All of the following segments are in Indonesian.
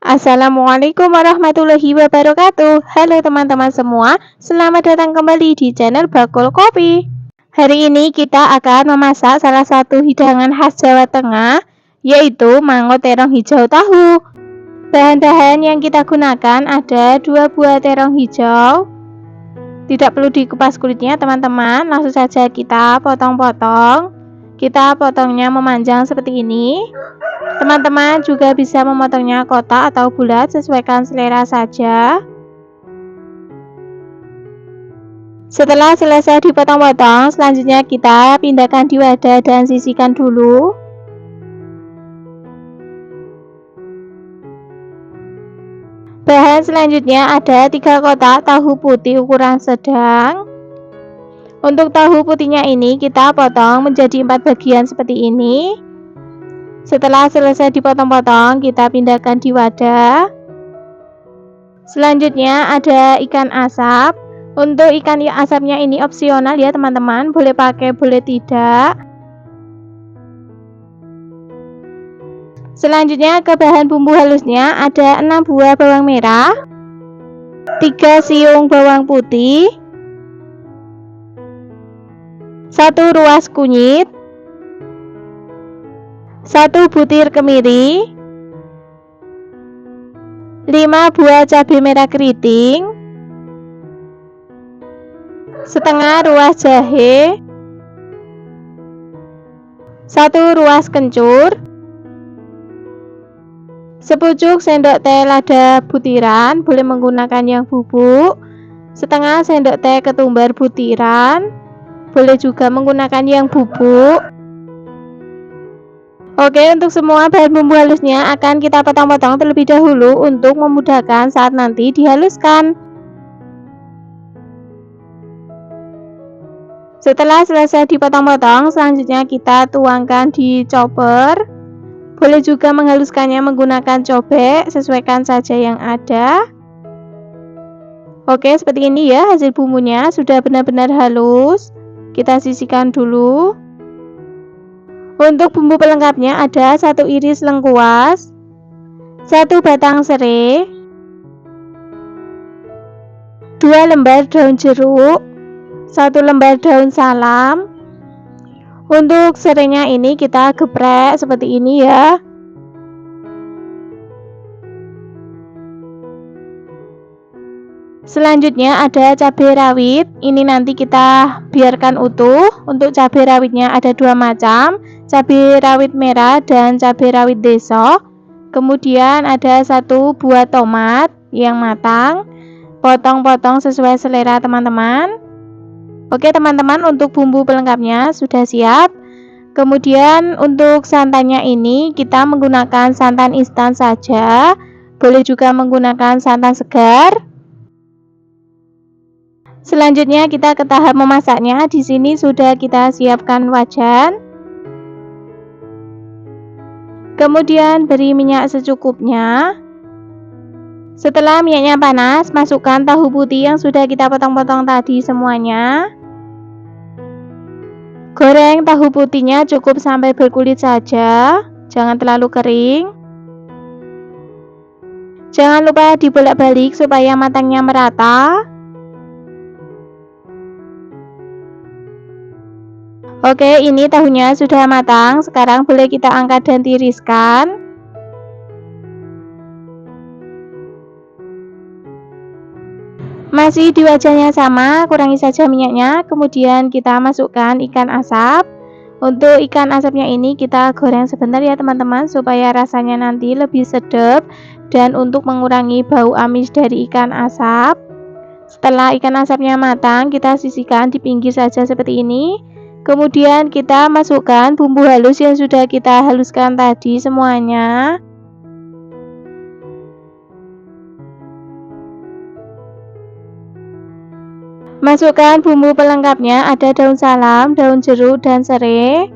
Assalamualaikum warahmatullahi wabarakatuh. Halo teman-teman semua, selamat datang kembali di channel Bakul Kopi. Hari ini kita akan memasak salah satu hidangan khas Jawa Tengah, yaitu mango terong hijau tahu. Bahan-bahan yang kita gunakan ada 2 buah terong hijau. Tidak perlu dikupas kulitnya teman-teman, langsung saja kita potong-potong. Kita potongnya memanjang seperti ini. Teman-teman juga bisa memotongnya kotak atau bulat, sesuaikan selera saja. Setelah selesai dipotong-potong, selanjutnya kita pindahkan di wadah dan sisihkan dulu. Bahan selanjutnya ada 3 kotak tahu putih ukuran sedang. Untuk tahu putihnya ini kita potong menjadi 4 bagian seperti ini. Setelah selesai dipotong-potong, kita pindahkan di wadah. Selanjutnya ada ikan asap. Untuk ikan asapnya ini opsional ya teman-teman, boleh pakai boleh tidak. Selanjutnya ke bahan bumbu halusnya ada 6 buah bawang merah, 3 siung bawang putih, 1 ruas kunyit, 1 butir kemiri, 5 buah cabai merah keriting, setengah ruas jahe, 1 ruas kencur, sepucuk sendok teh lada butiran, boleh menggunakan yang bubuk, setengah sendok teh ketumbar butiran, boleh juga menggunakan yang bubuk. Oke, untuk semua bahan bumbu halusnya akan kita potong-potong terlebih dahulu untuk memudahkan saat nanti dihaluskan. Setelah selesai dipotong-potong, selanjutnya kita tuangkan di chopper. Boleh juga menghaluskannya menggunakan cobek, sesuaikan saja yang ada. Oke, seperti ini ya hasil bumbunya, sudah benar-benar halus. Kita sisihkan dulu. Untuk bumbu pelengkapnya ada 1 iris lengkuas, 1 batang serai, 2 lembar daun jeruk, 1 lembar daun salam. Untuk serainya ini kita geprek seperti ini ya. Selanjutnya ada cabai rawit, ini nanti kita biarkan utuh. Untuk cabai rawitnya ada 2 macam, cabai rawit merah dan cabai rawit desok. Kemudian ada 1 buah tomat yang matang, potong-potong sesuai selera teman-teman. Oke teman-teman, untuk bumbu pelengkapnya sudah siap. Kemudian untuk santannya ini kita menggunakan santan instan saja, boleh juga menggunakan santan segar. Selanjutnya kita ke tahap memasaknya. Di sini sudah kita siapkan wajan. Kemudian beri minyak secukupnya. Setelah minyaknya panas, masukkan tahu putih yang sudah kita potong-potong tadi semuanya. Goreng tahu putihnya cukup sampai berkulit saja, jangan terlalu kering. Jangan lupa dibolak-balik supaya matangnya merata. Oke, ini tahunya sudah matang. Sekarang boleh kita angkat dan tiriskan. Masih di wajannya sama, kurangi saja minyaknya. Kemudian kita masukkan ikan asap. Untuk ikan asapnya ini kita goreng sebentar ya teman-teman, supaya rasanya nanti lebih sedap dan untuk mengurangi bau amis dari ikan asap. Setelah ikan asapnya matang, kita sisihkan di pinggir saja seperti ini. Kemudian kita masukkan bumbu halus yang sudah kita haluskan tadi semuanya. Masukkan bumbu pelengkapnya, ada daun salam, daun jeruk, dan serai.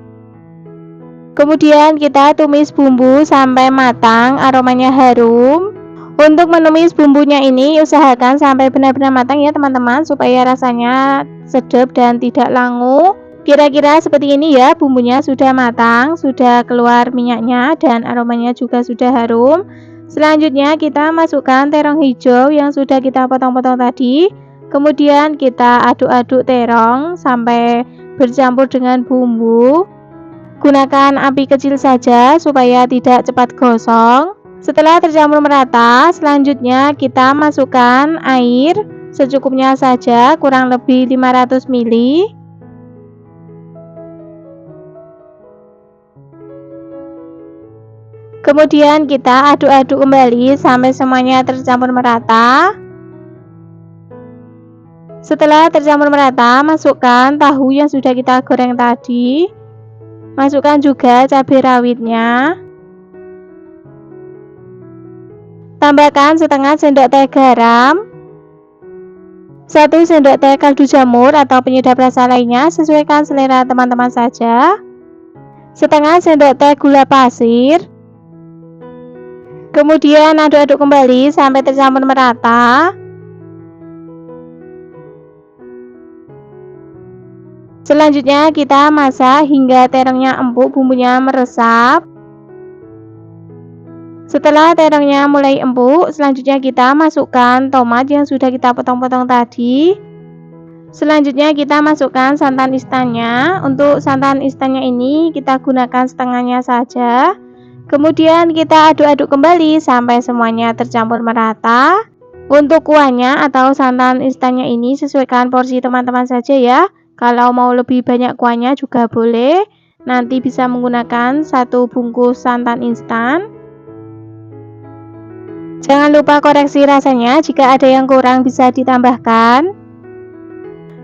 Kemudian kita tumis bumbu sampai matang, aromanya harum. Untuk menumis bumbunya ini usahakan sampai benar-benar matang ya teman-teman, supaya rasanya sedap dan tidak langu. Kira-kira seperti ini ya, bumbunya sudah matang, sudah keluar minyaknya dan aromanya juga sudah harum. Selanjutnya kita masukkan terong hijau yang sudah kita potong-potong tadi. Kemudian kita aduk-aduk terong sampai bercampur dengan bumbu. Gunakan api kecil saja supaya tidak cepat gosong. Setelah tercampur merata, selanjutnya kita masukkan air secukupnya saja, kurang lebih 500 ml. Kemudian kita aduk-aduk kembali sampai semuanya tercampur merata. Setelah tercampur merata, masukkan tahu yang sudah kita goreng tadi. Masukkan juga cabai rawitnya. Tambahkan setengah sendok teh garam, 1 sendok teh kaldu jamur atau penyedap rasa lainnya, sesuaikan selera teman-teman saja. Setengah sendok teh gula pasir. Kemudian aduk-aduk kembali sampai tercampur merata. Selanjutnya kita masak hingga terongnya empuk, bumbunya meresap. Setelah terongnya mulai empuk, selanjutnya kita masukkan tomat yang sudah kita potong-potong tadi. Selanjutnya kita masukkan santan instannya. Untuk santan instannya ini kita gunakan setengahnya saja. Kemudian kita aduk-aduk kembali sampai semuanya tercampur merata. Untuk kuahnya atau santan instannya ini sesuaikan porsi teman-teman saja ya. Kalau mau lebih banyak kuahnya juga boleh. Nanti bisa menggunakan 1 bungkus santan instan. Jangan lupa koreksi rasanya, jika ada yang kurang bisa ditambahkan.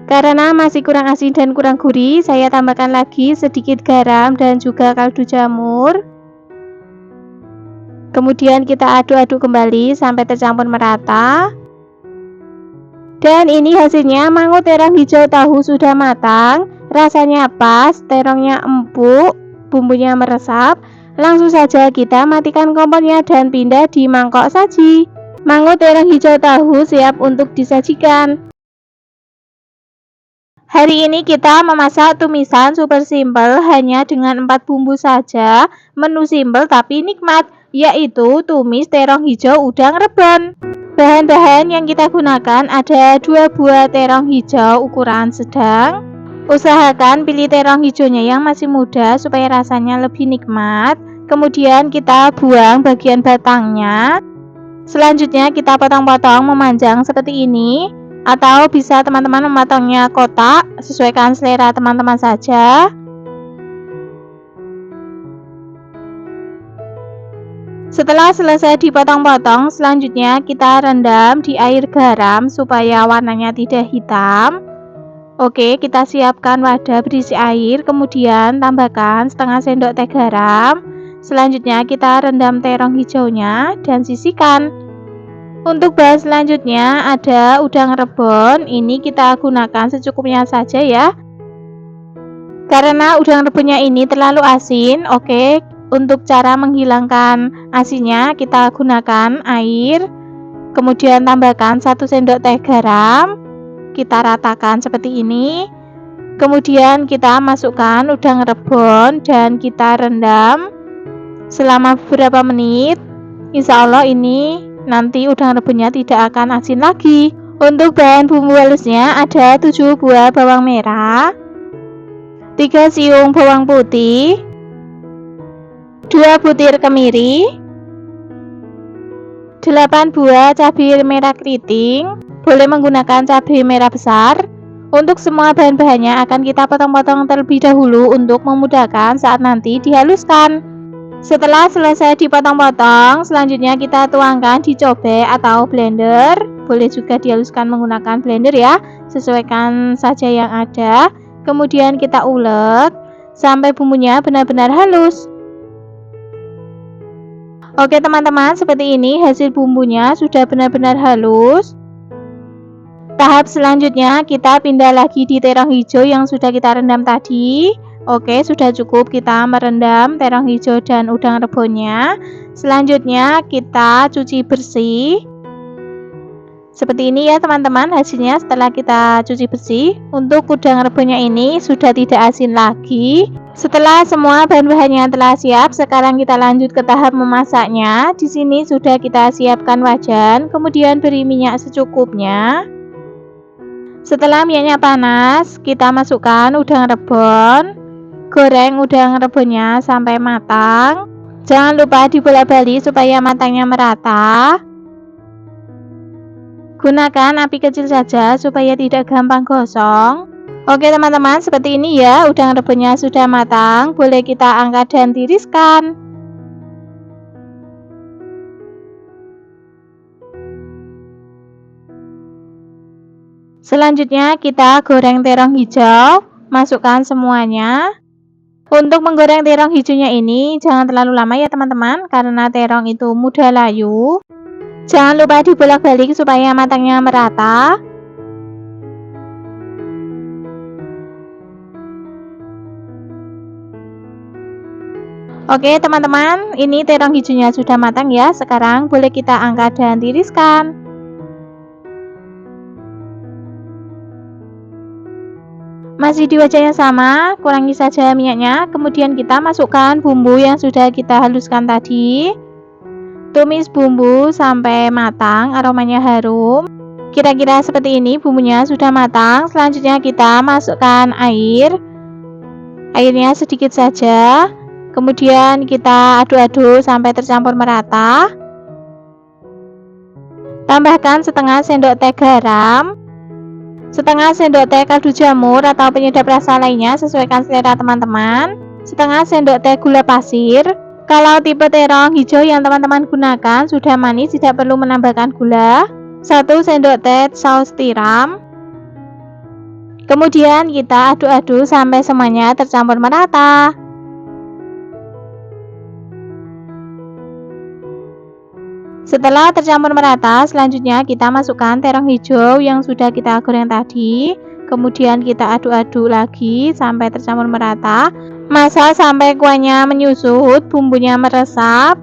Karena masih kurang asin dan kurang gurih, saya tambahkan lagi sedikit garam dan juga kaldu jamur. Kemudian kita aduk-aduk kembali sampai tercampur merata. Dan ini hasilnya, mangut terong hijau tahu sudah matang. Rasanya pas, terongnya empuk, bumbunya meresap. Langsung saja kita matikan kompornya dan pindah di mangkok saji. Mangut terong hijau tahu siap untuk disajikan. Hari ini kita memasak tumisan super simple hanya dengan 4 bumbu saja. Menu simple tapi nikmat, yaitu tumis terong hijau udang rebon. Bahan-bahan yang kita gunakan ada 2 buah terong hijau ukuran sedang. Usahakan pilih terong hijaunya yang masih muda supaya rasanya lebih nikmat. Kemudian kita buang bagian batangnya. Selanjutnya kita potong-potong memanjang seperti ini. Atau bisa teman-teman memotongnya kotak, sesuaikan selera teman-teman saja. Setelah selesai dipotong-potong, selanjutnya kita rendam di air garam supaya warnanya tidak hitam. Oke, kita siapkan wadah berisi air, kemudian tambahkan setengah sendok teh garam. Selanjutnya kita rendam terong hijaunya dan sisihkan. Untuk bahan selanjutnya ada udang rebon, ini kita gunakan secukupnya saja ya. Karena udang rebonnya ini terlalu asin, oke. Untuk cara menghilangkan asinnya kita gunakan air. Kemudian tambahkan 1 sendok teh garam. Kita ratakan seperti ini. Kemudian kita masukkan udang rebon dan kita rendam selama beberapa menit. Insya Allah ini nanti udang rebonnya tidak akan asin lagi. Untuk bahan bumbu halusnya ada 7 buah bawang merah, 3 siung bawang putih, 2 butir kemiri, 8 buah cabai merah keriting. Boleh menggunakan cabai merah besar. Untuk semua bahan-bahannya akan kita potong-potong terlebih dahulu untuk memudahkan saat nanti dihaluskan. Setelah selesai dipotong-potong, selanjutnya kita tuangkan di cobek atau blender. Boleh juga dihaluskan menggunakan blender ya, sesuaikan saja yang ada. Kemudian kita ulek sampai bumbunya benar-benar halus. Oke teman-teman, seperti ini hasil bumbunya sudah benar-benar halus. Tahap selanjutnya kita pindah lagi di terong hijau yang sudah kita rendam tadi. Oke, sudah cukup kita merendam terong hijau dan udang rebonnya. Selanjutnya kita cuci bersih. Seperti ini ya teman-teman hasilnya setelah kita cuci bersih. Untuk udang rebonnya ini sudah tidak asin lagi. Setelah semua bahan-bahannya telah siap, sekarang kita lanjut ke tahap memasaknya. Di sini sudah kita siapkan wajan, kemudian beri minyak secukupnya. Setelah minyaknya panas, kita masukkan udang rebon. Goreng udang rebonnya sampai matang. Jangan lupa dibolak-balik supaya matangnya merata. Gunakan api kecil saja supaya tidak gampang gosong. Oke teman-teman, seperti ini ya, udang rebonnya sudah matang. Boleh kita angkat dan tiriskan. Selanjutnya kita goreng terong hijau. Masukkan semuanya. Untuk menggoreng terong hijaunya ini jangan terlalu lama ya teman-teman, karena terong itu mudah layu. Jangan lupa dibolak-balik supaya matangnya merata. Oke teman-teman, ini terong hijaunya sudah matang ya. Sekarang boleh kita angkat dan tiriskan. Masih di wajan yang sama, kurangi saja minyaknya. Kemudian kita masukkan bumbu yang sudah kita haluskan tadi. Tumis bumbu sampai matang, aromanya harum. Kira-kira seperti ini bumbunya sudah matang. Selanjutnya kita masukkan air. Airnya sedikit saja. Kemudian kita aduk-aduk sampai tercampur merata. Tambahkan setengah sendok teh garam, setengah sendok teh kaldu jamur atau penyedap rasa lainnya, sesuaikan selera teman-teman. Setengah sendok teh gula pasir. Kalau tipe terong hijau yang teman-teman gunakan sudah manis, tidak perlu menambahkan gula. 1 sendok teh saus tiram. Kemudian kita aduk-aduk sampai semuanya tercampur merata. Setelah tercampur merata, selanjutnya kita masukkan terong hijau yang sudah kita goreng tadi. Kemudian kita aduk-aduk lagi sampai tercampur merata. Masak sampai kuahnya menyusut, bumbunya meresap.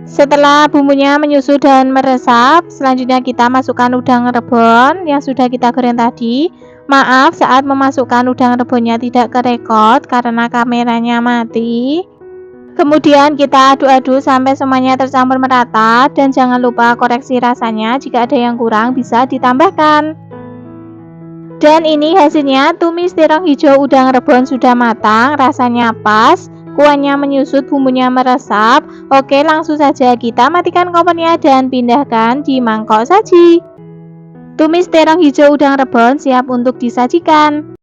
Setelah bumbunya menyusut dan meresap, selanjutnya kita masukkan udang rebon yang sudah kita goreng tadi. Maaf saat memasukkan udang rebonnya tidak kerekod karena kameranya mati. Kemudian kita aduk-aduk sampai semuanya tercampur merata, dan jangan lupa koreksi rasanya, jika ada yang kurang bisa ditambahkan. Dan ini hasilnya, tumis terong hijau udang rebon sudah matang, rasanya pas, kuahnya menyusut, bumbunya meresap. Oke, langsung saja kita matikan kompornya dan pindahkan di mangkok saji. Tumis terong hijau udang rebon siap untuk disajikan.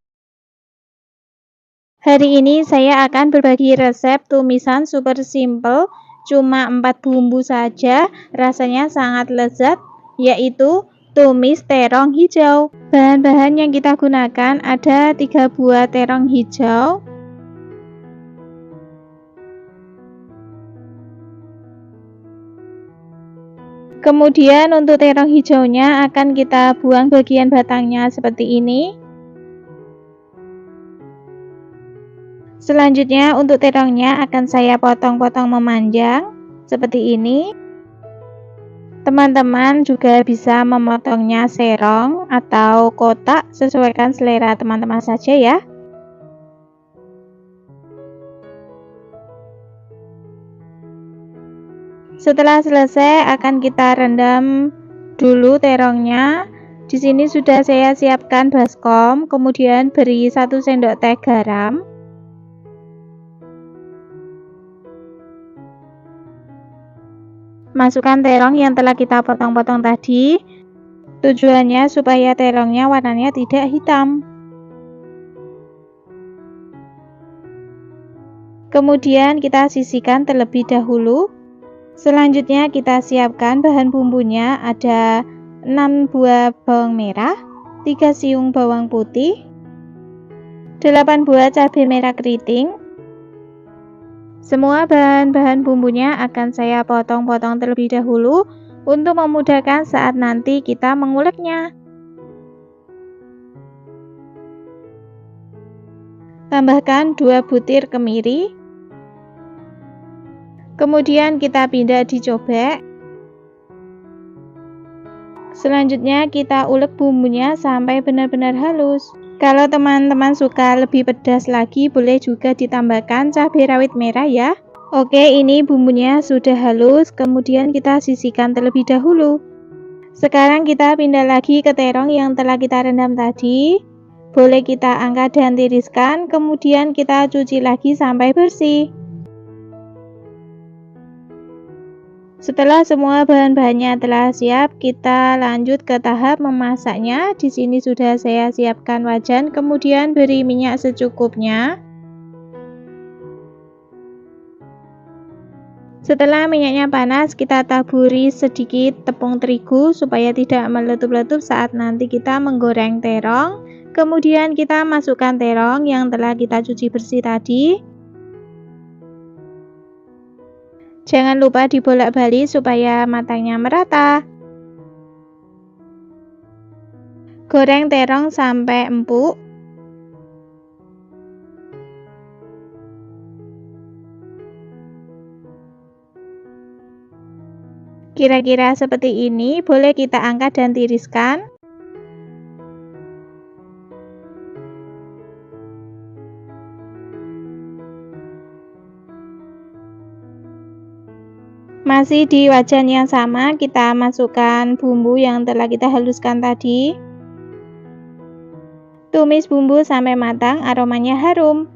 Hari ini saya akan berbagi resep tumisan super simple, cuma 4 bumbu saja, rasanya sangat lezat, yaitu tumis terong hijau. Bahan-bahan yang kita gunakan ada 3 buah terong hijau, kemudian untuk terong hijaunya akan kita buang bagian batangnya seperti ini. Selanjutnya untuk terongnya akan saya potong-potong memanjang seperti ini. Teman-teman juga bisa memotongnya serong atau kotak, sesuaikan selera teman-teman saja ya. Setelah selesai akan kita rendam dulu terongnya. Di sini sudah saya siapkan baskom, kemudian beri 1 sendok teh garam. Masukkan terong yang telah kita potong-potong tadi. Tujuannya supaya terongnya warnanya tidak hitam. Kemudian kita sisihkan terlebih dahulu. Selanjutnya kita siapkan bahan bumbunya, ada 6 buah bawang merah, 3 siung bawang putih, 8 buah cabai merah keriting. Semua bahan-bahan bumbunya akan saya potong-potong terlebih dahulu untuk memudahkan saat nanti kita menguleknya. Tambahkan 2 butir kemiri. Kemudian kita pindah di cobek. Selanjutnya kita ulek bumbunya sampai benar-benar halus. Kalau teman-teman suka lebih pedas lagi, boleh juga ditambahkan cabai rawit merah ya. Oke, ini bumbunya sudah halus, kemudian kita sisihkan terlebih dahulu. Sekarang kita pindah lagi ke terong yang telah kita rendam tadi. Boleh kita angkat dan tiriskan, kemudian kita cuci lagi sampai bersih. Setelah semua bahan-bahannya telah siap, kita lanjut ke tahap memasaknya. Di sini sudah saya siapkan wajan, kemudian beri minyak secukupnya. Setelah minyaknya panas, kita taburi sedikit tepung terigu supaya tidak meletup-letup saat nanti kita menggoreng terong. Kemudian kita masukkan terong yang telah kita cuci bersih tadi. Jangan lupa dibolak-balik supaya matangnya merata. Goreng terong sampai empuk. Kira-kira seperti ini, boleh kita angkat dan tiriskan. Masih di wajan yang sama, kita masukkan bumbu yang telah kita haluskan tadi. Tumis bumbu sampai matang, aromanya harum.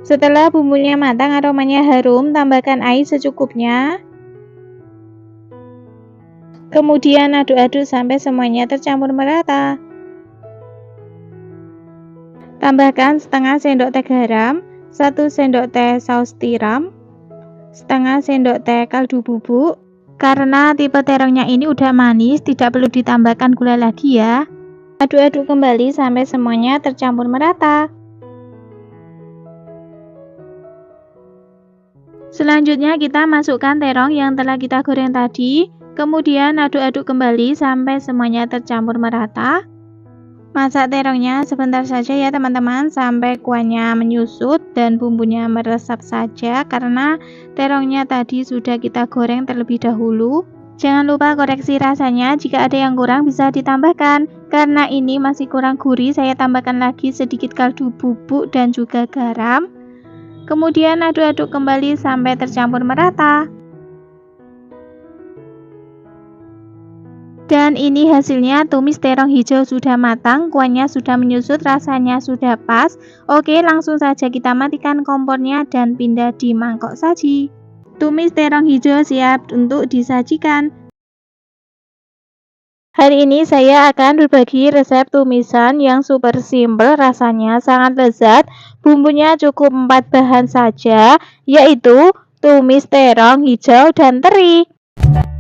Setelah bumbunya matang, aromanya harum, tambahkan air secukupnya. Kemudian aduk-aduk sampai semuanya tercampur merata. Tambahkan setengah sendok teh garam, 1 sendok teh saus tiram, setengah sendok teh kaldu bubuk. Karena tipe terongnya ini udah manis, tidak perlu ditambahkan gula lagi ya. Aduk-aduk kembali sampai semuanya tercampur merata. Selanjutnya kita masukkan terong yang telah kita goreng tadi. Kemudian aduk-aduk kembali sampai semuanya tercampur merata. Masak terongnya sebentar saja ya teman-teman, sampai kuahnya menyusut dan bumbunya meresap saja, karena terongnya tadi sudah kita goreng terlebih dahulu. Jangan lupa koreksi rasanya, jika ada yang kurang bisa ditambahkan. Karena ini masih kurang gurih, saya tambahkan lagi sedikit kaldu bubuk dan juga garam. Kemudian aduk-aduk kembali sampai tercampur merata. Dan ini hasilnya, tumis terong hijau sudah matang, kuahnya sudah menyusut, rasanya sudah pas. Oke, langsung saja kita matikan kompornya dan pindah di mangkok saji. Tumis terong hijau siap untuk disajikan. Hari ini saya akan berbagi resep tumisan yang super simple, rasanya sangat lezat. Bumbunya cukup 4 bahan saja, yaitu tumis terong hijau dan teri.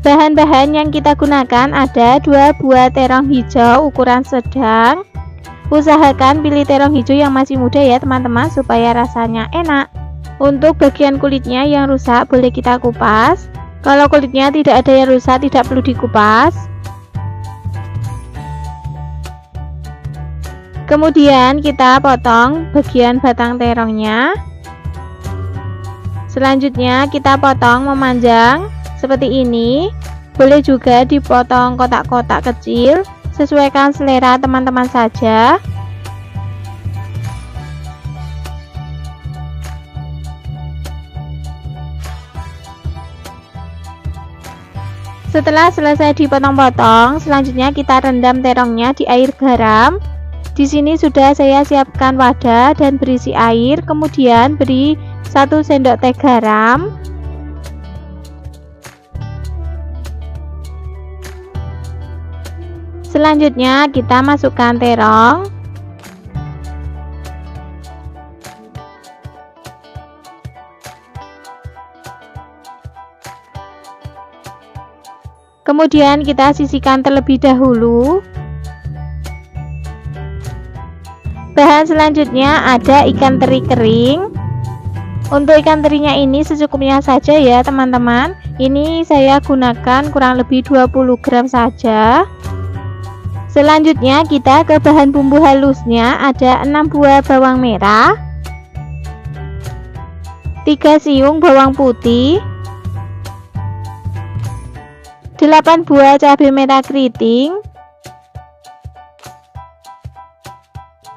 Bahan-bahan yang kita gunakan ada 2 buah terong hijau ukuran sedang. Usahakan pilih terong hijau yang masih muda ya teman-teman, supaya rasanya enak. Untuk bagian kulitnya yang rusak boleh kita kupas. Kalau kulitnya tidak ada yang rusak, tidak perlu dikupas. Kemudian kita potong bagian batang terongnya. Selanjutnya kita potong memanjang seperti ini. Boleh juga dipotong kotak-kotak kecil, sesuaikan selera teman-teman saja. Setelah selesai dipotong-potong, selanjutnya kita rendam terongnya di air garam. Di sini sudah saya siapkan wadah dan berisi air, kemudian beri 1 sendok teh garam. Selanjutnya kita masukkan terong. Kemudian kita sisihkan terlebih dahulu. Bahan selanjutnya ada ikan teri kering. Untuk ikan terinya ini secukupnya saja ya teman-teman. Ini saya gunakan kurang lebih 20 gram saja. Selanjutnya kita ke bahan bumbu halusnya, ada 6 buah bawang merah, 3 siung bawang putih, 8 buah cabai merah keriting,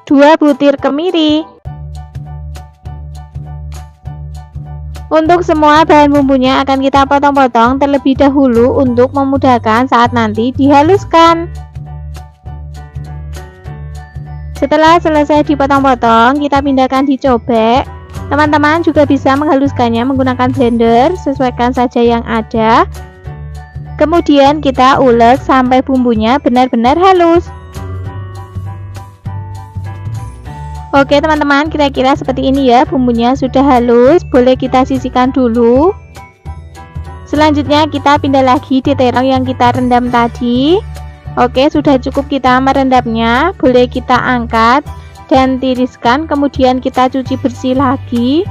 2 butir kemiri. Untuk semua bahan bumbunya akan kita potong-potong terlebih dahulu untuk memudahkan saat nanti dihaluskan. Setelah selesai dipotong-potong, kita pindahkan di cobek. Teman-teman juga bisa menghaluskannya menggunakan blender, sesuaikan saja yang ada. Kemudian kita ulek sampai bumbunya benar-benar halus. Oke teman-teman, kira-kira seperti ini ya, bumbunya sudah halus, boleh kita sisihkan dulu. Selanjutnya kita pindah lagi di terong yang kita rendam tadi. Oke, sudah cukup kita merendamnya, boleh kita angkat dan tiriskan, kemudian kita cuci bersih lagi.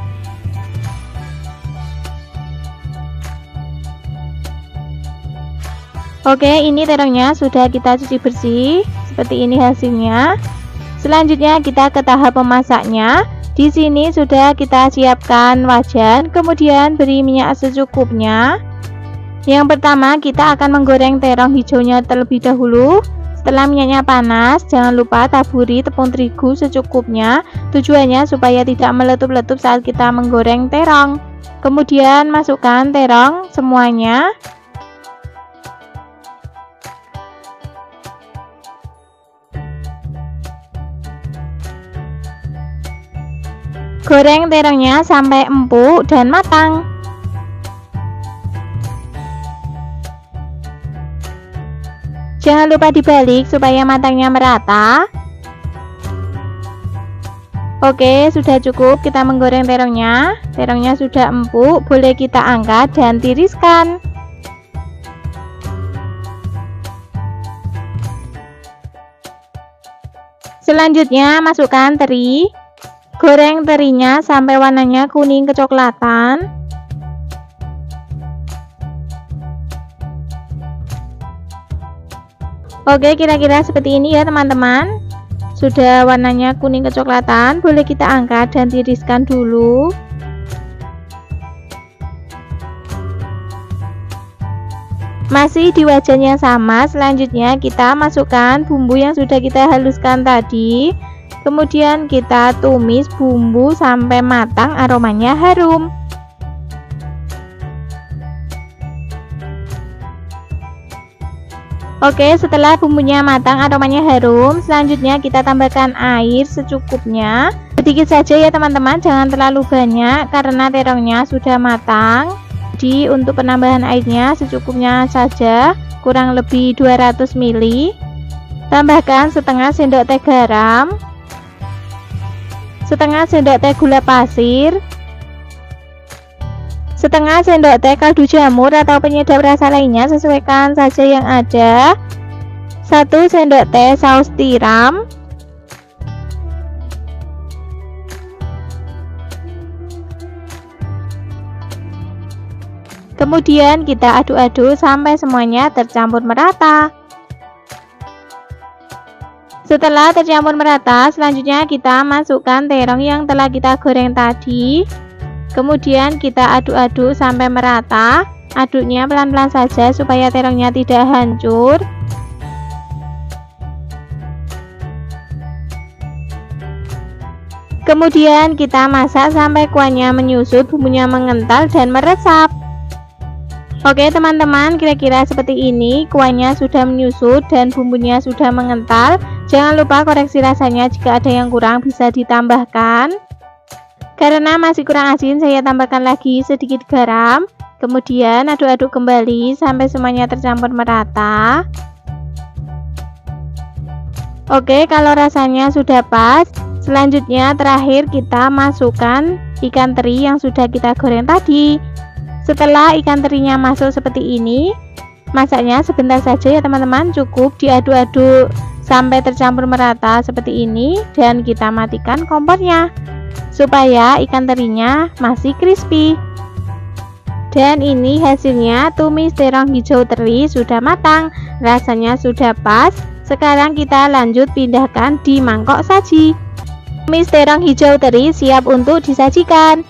Oke, ini terongnya sudah kita cuci bersih, seperti ini hasilnya. Selanjutnya kita ke tahap memasaknya. Di sini sudah kita siapkan wajan, kemudian beri minyak secukupnya. Yang pertama kita akan menggoreng terong hijaunya terlebih dahulu. Setelah minyaknya panas, jangan lupa taburi tepung terigu secukupnya. Tujuannya supaya tidak meletup-letup saat kita menggoreng terong. Kemudian masukkan terong semuanya. Goreng terongnya sampai empuk dan matang. Jangan lupa dibalik supaya matangnya merata. Oke, sudah cukup kita menggoreng terongnya. Terongnya sudah empuk, boleh kita angkat dan tiriskan. Selanjutnya masukkan teri. Goreng terinya sampai warnanya kuning kecoklatan. Oke, kira-kira seperti ini ya teman-teman. Sudah warnanya kuning kecoklatan, boleh kita angkat dan tiriskan dulu. Masih di wajan yang sama, selanjutnya kita masukkan bumbu yang sudah kita haluskan tadi. Kemudian kita tumis bumbu sampai matang, aromanya harum. Oke, setelah bumbunya matang, aromanya harum, selanjutnya kita tambahkan air secukupnya. Sedikit saja ya teman-teman, jangan terlalu banyak karena terongnya sudah matang. Jadi untuk penambahan airnya secukupnya saja, kurang lebih 200 ml. Tambahkan setengah sendok teh garam, setengah sendok teh gula pasir, setengah sendok teh kaldu jamur atau penyedap rasa lainnya, sesuaikan saja yang ada. 1 sendok teh saus tiram, kemudian kita aduk-aduk sampai semuanya tercampur merata. Setelah tercampur merata, selanjutnya kita masukkan terong yang telah kita goreng tadi. Kemudian kita aduk-aduk sampai merata. Aduknya pelan-pelan saja supaya terongnya tidak hancur. Kemudian kita masak sampai kuahnya menyusut, bumbunya mengental dan meresap. Oke teman-teman, kira-kira seperti ini, kuahnya sudah menyusut dan bumbunya sudah mengental. Jangan lupa koreksi rasanya, jika ada yang kurang bisa ditambahkan. Karena masih kurang asin, saya tambahkan lagi sedikit garam. Kemudian aduk-aduk kembali sampai semuanya tercampur merata. Oke, kalau rasanya sudah pas, selanjutnya terakhir kita masukkan ikan teri yang sudah kita goreng tadi. Setelah ikan terinya masuk seperti ini, masaknya sebentar saja ya teman-teman, cukup diaduk-aduk sampai tercampur merata seperti ini dan kita matikan kompornya supaya ikan terinya masih crispy. Dan ini hasilnya, tumis terong hijau teri sudah matang, rasanya sudah pas. Sekarang kita lanjut pindahkan di mangkok saji. Tumis terong hijau teri siap untuk disajikan.